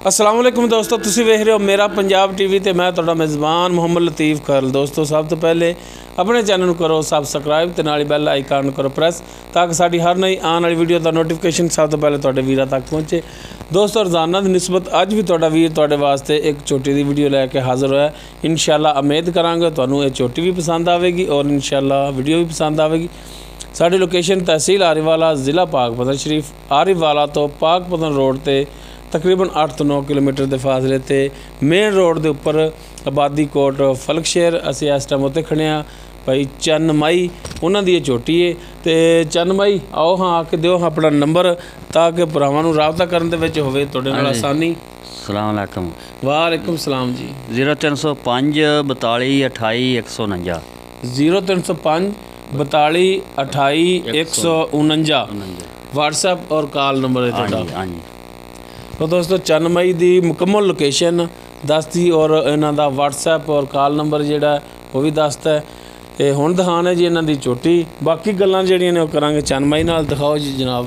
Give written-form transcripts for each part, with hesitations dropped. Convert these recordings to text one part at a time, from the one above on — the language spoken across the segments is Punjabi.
अस्सलाम वालेकुम दोस्तों, तुसीं वेख रहे हो मेरा पंजाब टीवी ते मैं तुहाडा मेज़बान मुहम्मद लतीफ़ खरल। दोस्तों सब तो पहले अपने चैनल नूं करो सबसक्राइब ते नाल बैल आइकन करो प्रेस ताकि साडी हर नई आने वाली वीडियो दा नोटिफिकेशन सब तो पहले तुहाडे वीरां तक पहुँचे। दोस्तों रोज़ाना दी निस्बत अज भी तुहाडा वीर तुहाडे वास्ते एक छोटी दी वीडियो लैके हाज़र होया। इंशाअल्लाह उम्मीद करांगे तुहानूं ये छोटी भी पसंद आवेगी और इंशाअल्लाह वीडियो भी पसंद आवेगी। साडी लोकेशन तहसील आरीवाला, ज़िला पाकपतन शरीफ। आरीवाला तो पाकपतन रोड ते तकरीबन 8 ਤੋਂ 9 किलोमीटर के फासले ते मेन रोड के उपर आबादी कोट फलकशेर। असीं इस टाइम उत्ते खड़े हाँ भाई चन्न माई उन्हां दी चोटी है। तो चन्न माई आओ हाँ आके दिओ अपना नंबर ताकि भरावां नूं राबता करन दे विच होवे तुहाडे नाल आसानी। सलाम अलैकुम। वालेकुम सलाम जी। 0305 42 28 149 0305 42 28 149 व्हाट्सएप और कॉल नंबर है तुहाडा। हाँ जी। तो दोस्तों चन्न माई दी मुकम्मल लोकेशन दसदी और इन्हां दा व्हाट्सएप और कॉल नंबर जिहड़ा वो भी दसदा है। ते हुण दिखाने जी इन्हां दी चोटी, बाकी गल्लां जिहड़ियां ने ओह करांगे चन्न माई नाल। दिखाओ जी जनाब,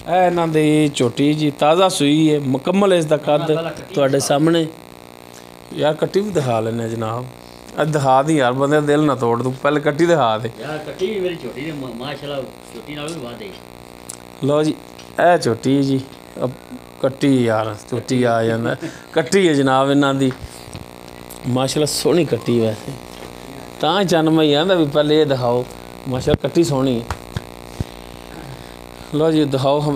ਇਹ ਇਹਨਾਂ ਦੀ ਝੋਟੀ ਜੀ ਤਾਜ਼ਾ ਸੂਈ ਹੈ, ਮੁਕੰਮਲ ਇਸ ਦਾ ਕੱਦ ਤੁਹਾਡੇ ਸਾਹਮਣੇ। ਯਾਰ ਕੱਟੀ ਵੀ ਦਿਖਾ ਲੈਣੇ ਜਨਾਬ, ਅੱਜ ਦਿਖਾ ਦੀ ਯਾਰ, ਬੰਦੇ ਦਿਲ ਨਾ ਤੋੜ ਤੂੰ, ਪਹਿਲੇ ਕੱਟੀ ਦਿਖਾ ਦੇ ਯਾਰ। ਕੱਟੀ ਵੀ ਮੇਰੀ ਝੋਟੀ ਨੇ ਮਾਸ਼ਾਅੱਲਾ ਝੋਟੀ ਨਾਲ ਵੀ ਵਾਦੇ। ਲਓ ਜੀ ਇਹ ਝੋਟੀ ਜੀ ਕੱਟੀ ਯਾਰ, ਝੋਟੀ ਆ ਜਾਂਦਾ ਕੱਟੀ ਹੈ ਜਨਾਬ ਇਹਨਾਂ ਦੀ ਮਾਸ਼ਾਅੱਲਾ ਸੋਹਣੀ ਕੱਟੀ। ਵੈਸੇ ਤਾਂ ਚੰਨ ਮਈ ਆਂਦਾ ਵੀ ਪਹਿਲੇ ਇਹ ਦਿਖਾਓ, ਮਾਸ਼ਾਅੱਲਾ ਕੱਟੀ ਸੋਹਣੀ। लो जी दिखाओ हम,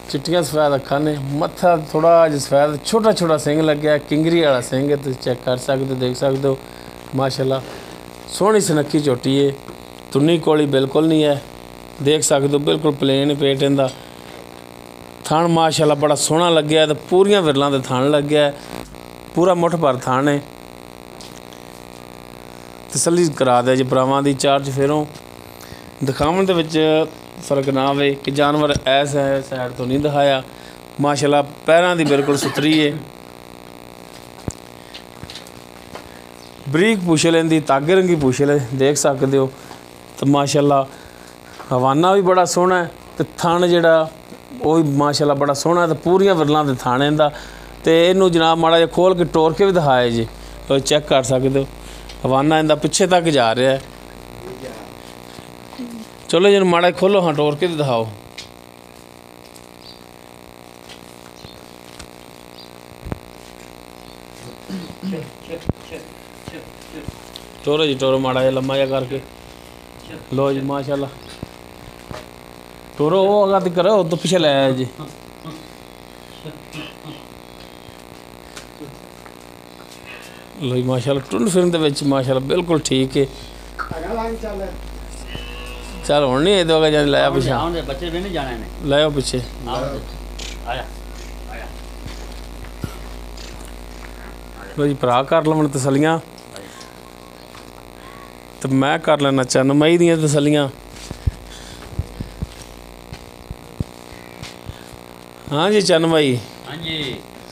चिट्टियाँ सफेद अखा ने, मत्था थोड़ा जिहा सफेद, छोटा छोटा सिंग लग्या, किंगरी वाला सिंग है, तुम चेक कर सकते हो, देख सकते हो। माशाल्लाह सोहनी सनक्खी झोटी है, तुन्नी कोली बिल्कुल नहीं है, देख सकते हो बिल्कुल प्लेन पेट इहदा। थान माशाल्लाह बड़ा सोहना लग्या, तो पूरियां विरलां दे थान लग्या, पूरा मुठ भर थान है। तसल्ली करा दे जी भरावां दी चार चफेरों। दिखावन दे विच फर्क ना आवे कि जानवर ऐस है साइड तो नहीं दिखाया। माशाल्लाह पैरों की बिल्कुल सुथरी है, बरीक पूछल इनकी, तागे रंगी पूछल है, देख सकते हो। तो माशाल्लाह हवाना भी बड़ा सोहना है, तो थन जिहड़ा वो भी माशाल्लाह बड़ा सोहना है, तो पूरियां विरलां दे थन इहदा। तो इनू जनाब माड़ा जिहा खोल के टोर के भी दिखाया जी, तो चेक कर सकते हो। हवाना इनका पिछे तक जा रहा है। चलो जी माड़ा खोलो हाँ, टोर के दिखाओ। टोरो जी टोरो, माड़ा जिहा लम्मा जिहा करके। लो जी माशाल्लाह टोरो वो अगर करो तो पिछे ले आया जी। लो जी माशाल्लाह टुंड फिरन दे विच माशाल्लाह बिल्कुल ठीक है। चल हुण नहीं इधर जाने, लाया पिछे बच्चे भी नहीं जाने ने, लाओ पिछे। आया लो जी भरा कर लवन तसलियां, तो मैं कर लेना चन्न मई दियां तसलियां। हाँ जी चन्न मई, हाँ जी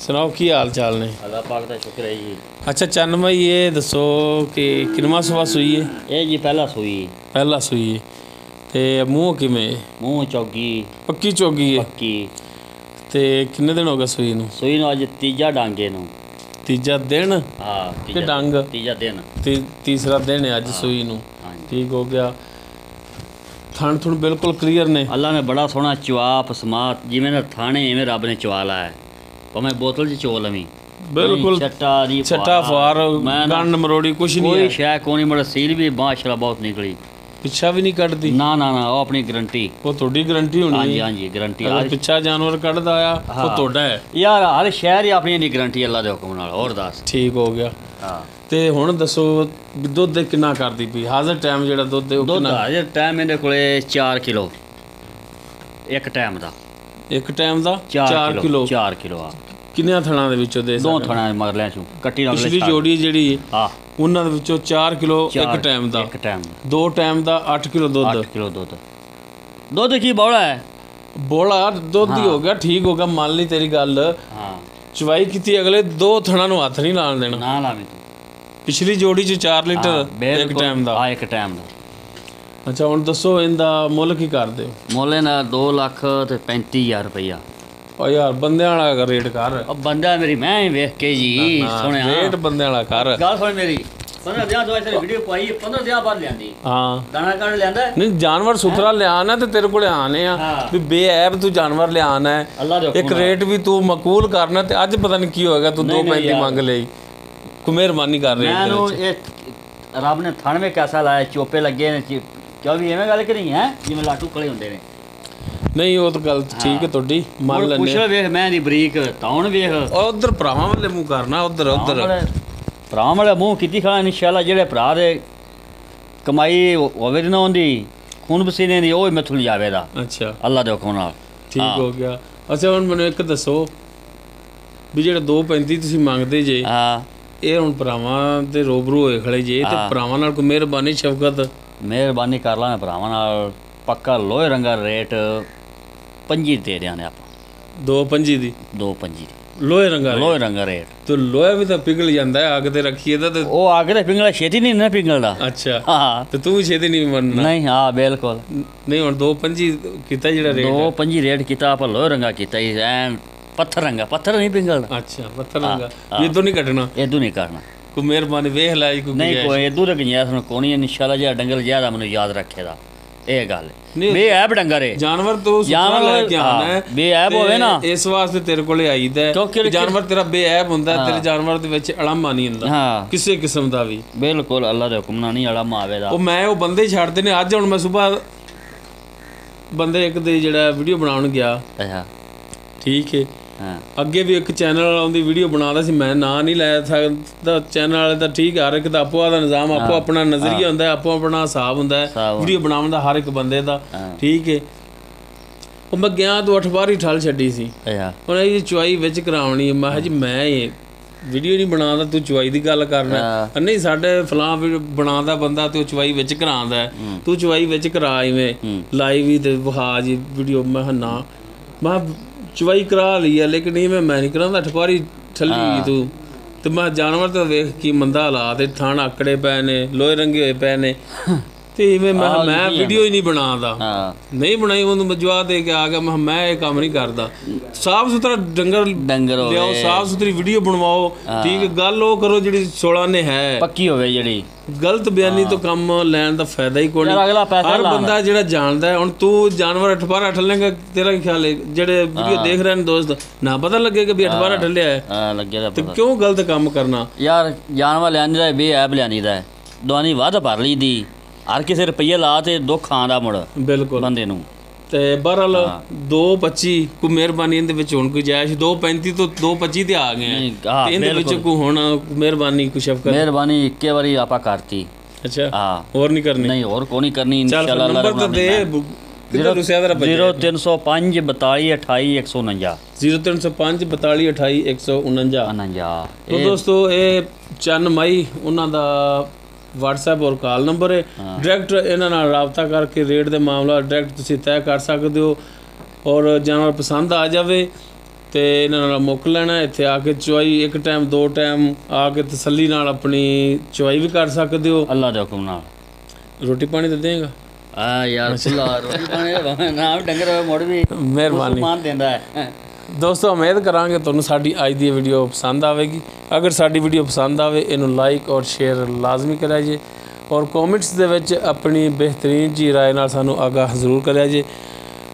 सुनाओ की हाल चाल ने? अल्लाह पाक दा शुक्र है जी। अच्छा चन्न मई ये दसो कि किनवा सुबह सूई है? ये जी पहला सूई। पहला सूई है। ते मूँह किवें? मूँह चौगी पक्की चोगी है। पक्की। ते किन्ने दिन हो गए सूई नूं? सूई नूं अज तीजा डांगे नूं। तीजा दिन? हाँ कि डंग? तीजा दिन। तीसरा दिन है अज सूई नूं। हाँ जी। ठीक हो गया। थण थुण बिल्कुल क्लीयर ने? अल्लाह ने बड़ा सोहना चवाप समात जिवें ना थाने इवें रब ने चवा लाया है, भावें बोतल च चो लवीं बिल्कुल छट्टा फार गंड मरोड़ी कुछ नहीं है। कोई शै कोनी, मड़ा सील भी माशाल्लाह बहुत निकली, पिछा भी नहीं कटदी। ना ना ना वो अपनी गारंटी, वो थोड़ी गारंटी होनी। हाँ जी हाँ जी गारंटी। अगर पिछा जानवर कटदा आया वो तोड़ा है यार, हर शहर ही अपनी गारंटी अल्लाह दे हुक्म नाल। और दस ठीक हो गया। हाँ ते हुण दसो दुध कितना करदी पई हाज़र टाइम जेड़ा दुध है? दुध हाज़र टाइम मेरे कोले 4 किलो एक टाइम दा। एक टाइम दा 4 किलो? 4 किलो। हाँ किन्ने थणा दे विचों दे? 2 थणा मगरले चों कट्टी नाल पिछली जोड़ी जेड़ी हाँ उन्हां दे विचों 4 किलो एक टाइम दा। एक टाइम 2 टाइम दा 8 किलो दुध। 8 किलो दुध। दुध की बौड़ा है? बोला दुध ही हो गया, ठीक हो गया, मान ली तेरी गल। हाँ चवाई की अगले 2 थणा नूं हथ नहीं लाण देना। ना लावी तू। पिछली जोड़ी च 4 लीटर एक टाइम दा। हाँ एक टाइम दा। अच्छा हुण दसो इनदा मुੱਲ की करदे हो? मुੱल ना 2,35,000 रुपया। ਓ ਯਾਰ ਬੰਦਿਆਂ ਵਾਲਾ ਰੇਟ ਕਰ। ਉਹ ਬੰਦਾ ਮੇਰੀ ਮੈਂ ਹੀ ਵੇਖ ਕੇ ਜੀ ਸੁਣਿਆ ਰੇਟ ਬੰਦਿਆਂ ਵਾਲਾ ਕਰ। ਗੱਲ ਸੁਣ ਮੇਰੀ 15 ਦਿਨਾਂ ਤੋਂ ਇੱਥੇ ਵੀਡੀਓ ਪਾਈ 15 ਦਿਨਾਂ ਬਾਅਦ ਲਿਆਂਦੀ। ਹਾਂ ਦਾਣਾ ਕਾਣ ਲਿਆਂਦਾ ਨਹੀਂ ਜਾਨਵਰ ਸੁਥਰਾ ਲਿਆਣਾ ਤੇ ਤੇਰੇ ਕੋਲੇ ਆਣੇ ਆ ਵੀ ਬੇਐਬ ਤੂੰ ਜਾਨਵਰ ਲਿਆਣਾ ਹੈ। ਅੱਲਾ ਦੇ ਇੱਕ ਰੇਟ ਵੀ ਤੂੰ ਮਕਬੂਲ ਕਰਨਾ ਤੇ ਅੱਜ ਪਤਾ ਨਹੀਂ ਕੀ ਹੋਏਗਾ ਤੂੰ 2.35 ਮੰਗ ਲਈ। ਕੋਈ ਮਿਹਰਬਾਨੀ ਕਰ ਰਹੀ ਮੈਨੂੰ ਇਹ ਰੱਬ ਨੇ ਥਣ ਵਿੱਚ ਕੈਸਾ ਲਾਇਆ ਚੋਪੇ ਲੱਗੇ ਨੇ ਕਿਉਂ ਵੀ ਐਵੇਂ ਗੱਲ ਕਰੀ ਹੈ ਜਿਵੇਂ ਲਾਟੂ ਕਲੇ ਹੁੰਦੇ ਨੇ। ਨਹੀਂ ਉਹ ਤਾਂ ਗੱਲ ਠੀਕ ਹੈ ਤੁਹਾਡੀ ਮੰਨ ਲੈਂਦੇ। ਪੁੱਛ ਵੇਖ ਮੈਂ ਦੀ ਬਰੀਕ ਤੌਣ ਵੇਖ ਉਧਰ ਭਰਾਵਾਂ ਵਾਲੇ ਮੂੰਹ ਕਰਨਾ ਉਧਰ ਭਰਾਵਾਂ ਵਾਲੇ ਮੂੰਹ ਕੀਤੀ ਖਾ ਇਨਸ਼ਾਅੱਲਾ ਜਿਹੜੇ ਭਰਾ ਦੇ ਕਮਾਈ ਹੋਵੇ ਨਾ ਉਹਦੀ ਖੂਨ ਪਸੀਨੇ ਦੀ ਉਹ ਮੈਥੋਂ ਜਾਵੇਗਾ। ਅੱਛਾ ਅੱਲਾ ਦੇ ਹੁਕਮ ਨਾਲ ਠੀਕ ਹੋ ਗਿਆ। ਅੱਛਾ ਹੁਣ ਮੈਨੂੰ ਇੱਕ ਦੱਸੋ ਵੀ ਜਿਹੜਾ 2.35 ਤੁਸੀਂ ਮੰਗਦੇ ਜੇ ਇਹ ਹੁਣ ਭਰਾਵਾਂ ਦੇ ਰੋਬਰੂ ਹੋਏ ਖੜੇ ਜੇ ਤੇ ਭਰਾਵਾਂ ਨਾਲ ਕੋਈ ਮਿਹਰਬਾਨੀ ਸ਼ਫਕਤ ਮਿਹਰਬਾਨੀ ਕਰ ਲਾਂ ਭਰਾਵਾਂ ਨਾਲ ਪੱਕਾ ਲੋਹੇ ਰੰਗਾ ਰੇਟ 25 ਦੇ ਦਿਆਂਗੇ ਆਪਾਂ 2.25 ਦੀ 2.25 ਲੋਹੇ ਰੰਗਾ ਰੇਟ ਤੇ ਲੋਹਾ ਵੀ ਤਾਂ ਪਿਘਲ ਜਾਂਦਾ ਹੈ ਅੱਗ ਤੇ ਰੱਖੀਏ ਤਾਂ ਤੇ ਉਹ ਅੱਗ ਤੇ ਪਿਘਲਦਾ ਛੇਤੀ ਨਹੀਂ ਨਾ ਪਿਘਲਦਾ। ਅੱਛਾ ਹਾਂ ਤੇ ਤੂੰ ਵੀ ਛੇਤੀ ਨਹੀਂ ਮੰਨਣਾ। ਨਹੀਂ ਹਾਂ ਬਿਲਕੁਲ ਨਹੀਂ ਹੁਣ 2.25 ਕੀਤਾ ਜਿਹੜਾ ਰੇਟ 2.25 ਰੇਟ ਕੀਤਾ ਆਪਾਂ ਲੋਹੇ ਰੰਗਾ ਕੀਤਾ ਐਨ ਪੱਥਰ ਰੰਗਾ ਪੱਥਰ ਨਹੀਂ ਪਿਘਲਦਾ। ਅੱਛਾ ਪੱਥਰ ਰੰਗਾ ਇਦੋਂ ਨਹੀਂ ਕੱਟਣਾ ਇਦੋਂ ਨਹੀਂ ਕਰਨਾ। ਕੋਈ ਮਿਹਰਬਾਨੀ ਵੇਖ ਲੈ ਕੋਈ ਨਹੀਂ ਕੋਈ ਇਦੋਂ ਤੱਕ ਗੁੰਜਾਇਸ਼ ਹੁਣ ਕੋਣੀ ਇਨਸ਼ਾਅੱਲਾ ਜਿਹੜਾ ਡੰਗਰ ਜ਼ਿਆਦਾ ਮੈਨੂੰ ਯਾਦ ਰੱਖੇਗਾ ਇਹ ਗੱਲ ਬੇਐਬ ਡੰਗਰ ਹੈ ਜਾਨਵਰ ਤੋਂ ਜਾਨਵਰ ਲੈ ਕੇ ਆਣਾ ਹੈ ਬੇਐਬ ਹੋਵੇ ਨਾ ਇਸ ਵਾਸਤੇ ਤੇਰੇ ਕੋਲੇ ਆਈਦਾ ਹੈ। ਜਾਨਵਰ ਤੇਰਾ ਬੇਐਬ ਹੁੰਦਾ ਤੇਰੇ ਜਾਨਵਰ ਦੇ ਵਿੱਚ ਅਲਮਾ ਨਹੀਂ ਹੁੰਦਾ ਕਿਸੇ ਕਿਸਮ ਦਾ ਵੀ ਬਿਲਕੁਲ ਅੱਲਾ ਦੇ ਹੁਕਮ ਨਾਲ ਨਹੀਂ ਅਲਮਾ ਆਵੇਗਾ। ਉਹ ਮੈਂ ਉਹ ਬੰਦੇ ਛੱਡਦੇ ਨੇ ਅੱਜ ਹੁਣ ਮੈਂ ਸਵੇਰ ਬੰਦੇ ਇੱਕ ਦੇ ਜਿਹੜਾ ਵੀਡੀਓ ਬਣਾਉਣ ਗਿਆ ਠੀਕ ਹੈ ਅੱਗੇ ਵੀ ਇੱਕ ਚੈਨਲ ਵਾਲਾ ਉਹਦੀ ਵੀਡੀਓ ਬਣਾਉਂਦਾ ਸੀ ਮੈਂ ਨਾਂ ਨਹੀਂ ਲੈ ਸਕਦਾ ਚੈਨਲ ਵਾਲੇ ਦਾ ਠੀਕ ਹਰ ਇੱਕ ਦਾ ਆਪੋ ਦਾ ਨਿਜ਼ਾਮ ਆਪੋ ਆਪਣਾ ਨਜ਼ਰੀਆ ਹੁੰਦਾ ਆਪੋ ਆਪਣਾ ਹਿਸਾਬ ਹੁੰਦਾ ਵੀਡੀਓ ਬਣਾਉਣ ਦਾ ਹਰ ਇੱਕ ਬੰਦੇ ਦਾ ਠੀਕ ਹੈ। ਉਹ ਮੈਂ ਗਿਆ ਤੂੰ 8 ਵਾਰੀ ਠੱਲ ਛੱਡੀ ਸੀ ਹੁਣ ਇਹ ਚੁਆਈ ਵਿੱਚ ਕਰਾਉਣੀ ਹੈ। ਮੈਂ ਕਿਹਾ ਜੀ ਮੈਂ ਇਹ ਵੀਡੀਓ ਨਹੀਂ ਬਣਾਉਂਦਾ ਤੂੰ ਚੁਆਈ ਦੀ ਗੱਲ ਕਰਨਾ ਨਹੀਂ ਸਾਡੇ ਫਲਾਂ ਬਣਾਉਂਦਾ ਬੰਦਾ ਤੇ ਉਹ ਚੁਆਈ ਵਿੱਚ ਕਰਾਉਂਦਾ ਤੂੰ ਚੁਆਈ ਵਿੱਚ ਕਰਾ ਇਵੇਂ ਲਾਈਵ ਹੀ ਤੇ ਵਿਖਾ ਜੀ ਵੀਡੀਓ। ਮੈਂ ਨਾ ਮੈਂ ਚਵਾਈ ਕਰਾ ਲਈ ਆ ਲੇਕਿਨ ਇਹ ਮੈਂ ਨਹੀਂ ਕਰਾਉਂਦਾ 8 ਵਾਰੀ ਠੱਲੀ ਤੂੰ ਤੇ ਮੈਂ ਜਾਨਵਰ ਤਾਂ ਵੇਖ ਕੀ ਮੰਦਾ ਹਾਲਾਤ ਤੇ ਥਣ ਆਕੜੇ ਪਏ ਨੇ ਲੋਹੇ ਰੰਗੇ ਹੋਏ ਪਏ ਨੇ ਤੇ ਇਵੇਂ ਮੈਂ ਵੀਡੀਓ ਹੀ ਨਹੀਂ ਬਣਾਉਂਦਾ ਨਹੀਂ ਬਣਾਈ ਉਹਨੂੰ ਮੈਂ ਜਵਾਬ ਦੇ ਕੇ ਆ ਗਿਆ ਮੈਂ ਇਹ ਕੰਮ ਨਹੀਂ ਕਰਦਾ। ਸਾਫ ਸੁਥਰਾ ਡੰਗਰ ਲਿਆਓ ਸਾਫ ਸੁਥਰੀ ਵੀਡੀਓ ਬਣਵਾਓ ਠੀਕ ਗੱਲ ਉਹ ਕਰੋ ਜਿਹੜੀ 16 ਨੇ ਹੈ ਪੱਕੀ ਹੋਵੇ ਜਿਹੜੀ ਗਲਤ ਬਿਆਨੀ ਤੋਂ ਕੰਮ ਲੈਣ ਦਾ ਫਾਇਦਾ ਹੀ ਕੋਈ ਨਹੀਂ। ਹਰ ਬੰਦਾ ਜਿਹੜਾ ਜਾਣਦਾ ਹੁਣ ਤੂੰ ਜਾਨਵਰ 8 ਠੱਲੇਗਾ ਤੇਰਾ ਕੀ ਖਿਆਲ ਹੈ ਜਿਹੜੇ ਵੀਡੀਓ ਦੇਖ ਰਹੇ ਨੇ ਦੋਸਤ ਨਾ ਪਤਾ ਲੱਗੇਗਾ ਵੀ 8 ਠੱਲਿਆ ਹੈ ਲੱਗਿਆ ਤੇ ਕਿਉਂ ਗਲਤ ਕੰਮ ਕਰਨਾ ਯਾਰ। ਜਾਨਵਰ ਲਿਆਂਦੀ ਦਾ ਬੇਐਬ ਲਿਆਂਦੀ ਦਾ ਦਵਾਨੀ ਵੱਧ ਭਰ ਲਈ ਦੀ ਹਰ ਕਿਸੇ ਰੁਪਈਆ ਲਾ ਤੇ ਦੁੱਖ ਆਉਂਦਾ ਮੁੜ ਬਿਲਕੁਲ ਬੰਦੇ ਨੂੰ ਤੇ ਬਹਰਹਾਲ 2.25 ਕੋਈ ਮਿਹਰਬਾਨੀ ਇਹਦੇ ਵਿੱਚ ਹੁਣ ਕੋਈ ਜਾਇਜ਼ 2.35 ਤੋਂ 2.25 ਤੇ ਆ ਗਏ ਤੇ ਇਹਦੇ ਵਿੱਚ ਕੋਈ ਹੁਣ ਮਿਹਰਬਾਨੀ ਕੋਈ ਸ਼ਫਕਤ ਮਿਹਰਬਾਨੀ ਇੱਕੇ ਵਾਰੀ ਆਪਾਂ ਕਰਤੀ। ਅੱਛਾ ਹਾਂ ਹੋਰ ਨਹੀਂ ਕਰਨੀ ਨਹੀਂ ਹੋਰ ਕੋਈ ਨਹੀਂ ਕਰਨੀ ਇਨਸ਼ਾਅੱਲਾ। ਨੰਬਰ ਤਾਂ ਦੇ 0305 42 28 149 0305 42 28 149 तो दोस्तों ਇਹ ਚੰਨ ਮਈ ਉਹਨਾਂ ਦਾ WhatsApp ਔਰ ਕਾਲ ਨੰਬਰ ਹੈ ਡਾਇਰੈਕਟ ਇਹਨਾਂ ਨਾਲ ਰਾਬਤਾ ਕਰਕੇ ਰੇਟ ਦੇ ਮਾਮਲਾ ਡਾਇਰੈਕਟ ਤੁਸੀਂ ਤੈਅ ਕਰ ਸਕਦੇ ਹੋ ਔਰ ਜਾਨਵਰ ਪਸੰਦ ਆ ਜਾਵੇ ਤੇ ਇਹਨਾਂ ਨਾਲ ਮੁੱਕ ਲੈਣਾ ਇੱਥੇ ਆ ਕੇ ਚੁਆਈ ਇੱਕ ਟਾਈਮ 2 ਟਾਈਮ ਆ ਕੇ ਤਸੱਲੀ ਨਾਲ ਆਪਣੀ ਚੁਆਈ ਵੀ ਕਰ ਸਕਦੇ ਹੋ ਅੱਲਾ ਦੇ ਹੁਕਮ ਨਾਲ। ਰੋਟੀ ਪਾਣੀ ਤਾਂ ਦੇਗਾ ਯਾਰ ਖੁੱਲਾ ਰੋਟੀ ਪਾਣੀ ਨਾ ਡੰਗਰ ਮੋੜ ਵੀ ਮਿਹਰਬਾਨੀ ਮਾਨ ਦਿੰਦਾ ਹੈ। ਦੋਸਤੋ ਉਮੀਦ ਕਰਾਂਗੇ ਤੁਹਾਨੂੰ ਸਾਡੀ ਅੱਜ ਦੀ ਵੀਡੀਓ ਪਸੰਦ ਆਵੇਗੀ। ਅਗਰ ਸਾਡੀ ਵੀਡੀਓ ਪਸੰਦ ਆਵੇ ਇਹਨੂੰ ਲਾਈਕ ਔਰ ਸ਼ੇਅਰ ਲਾਜ਼ਮੀ ਕਰਿਆ ਜੇ ਔਰ ਕਮੈਂਟਸ ਦੇ ਵਿੱਚ ਆਪਣੀ ਬਿਹਤਰੀਨ ਜੀ ਰਾਏ ਨਾਲ ਸਾਨੂੰ ਆਗਾਹ ਜ਼ਰੂਰ ਕਰਿਆ ਜੇ।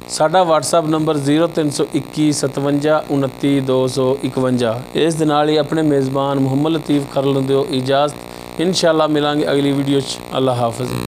ਸਾਡਾ WhatsApp ਨੰਬਰ 0321 57 29 251। ਇਸ ਦੇ ਨਾਲ ਹੀ ਆਪਣੇ ਮੇਜ਼ਬਾਨ ਮੁਹੰਮਦ ਲਤੀਫ ਖਰਲ ਨੂੰ ਦਿਓ ਇਜਾਜ਼ਤ। ਇਨਸ਼ਾਅੱਲਾ ਮਿਲਾਂਗੇ ਅਗਲੀ ਵੀਡੀਓ 'ਚ। ਅੱਲਾ ਹਾਫਿਜ਼।